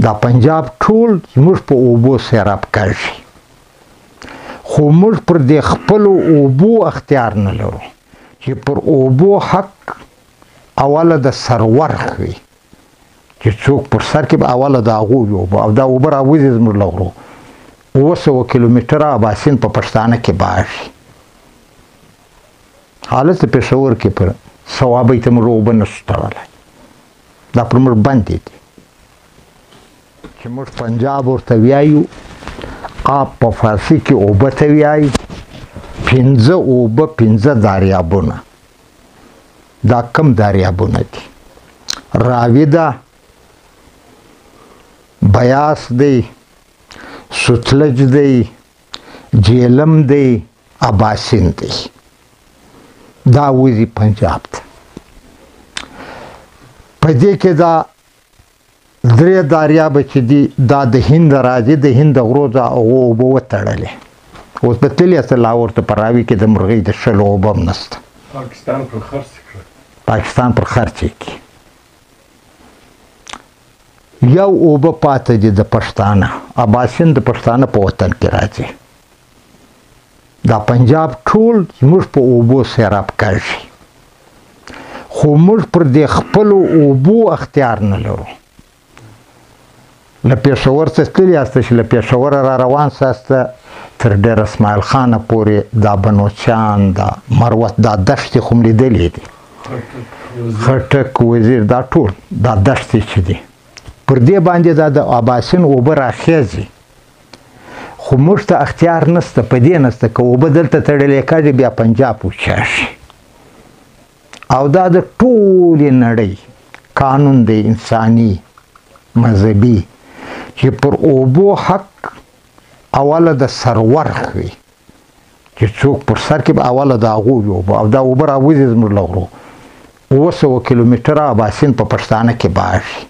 دا پنجاب ټول زموږ په اوبو سیراب کړي، خو موږ پر دې خپلو اوبو اختیار نه لرو چې پر اوبو حق اوله د سرور وي، چې څوک پر سر کې به اوله د هغوی اوبه او دا اوبه راوځي زموږ له غرو 700 کیلومتره اباسین په پښتانه کې باشي. حالت پېښور کې پر صوابۍ ته موږ اوبه نشو تړلی، دا پر موږ بندې دي چې موږ پنجاب ورته ویایو، آب په فارسي کې اوبه ته ویایي، 5 اوبه 5 دریابونه. دا کم دریابونه دي؟ راوي ده، بیاس دی، ستلج دی، جیلم دی، اباسین دی. دا وځي پنجاب ته. په دې کې دا 3 دریابه چې دي دا د هند راځي، د هند غرو دا اوبه وتړلې. اوس به تللی یاست لاهور ته په راوي کې د مرغۍ د شلو اوبه هم نشته. پاکستان پر خرڅ کړي. یو اوبه پاته دي د پښتانه، اباسین د پښتانه په وطن کې راځي. دا پنجاب ټول زموږ په اوبو سیراب کړي، خو موږ پر دې خپلو اوبو اختیار نه لرو. له پېښور څخه تللي یاست چې له پېښوره را روان ساسته تر ډېر اسماعیل خانه پورې دا بنوچیان، دا مروت، دا دښتې خو م لیدلې دي، خټک، وزیر، دا ټول دا دښتې چې دي پر دې باندې دا د اباسین اوبه راخېځي، خو موږ ته اختیار نشته، په دې نشته که اوبه دلته تړلې کېږي بیا پنجاب وچاږي. او دا د ټولې نړۍ قانون دی، انساني، مذهبي، چې پر اوبو حق اوله د سرور وي، چې څوک پر سر کې به اوله د هغوی اوبه او دا اوبه راوځي زموږ له غرو 700 کیلومتره اباسین په پښتانه کې باشي.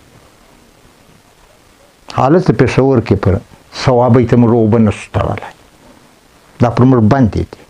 حالت پېښور کې پر صوابۍ ته موږ اوبه نشو تړلی، دا پر موږ بندې دي.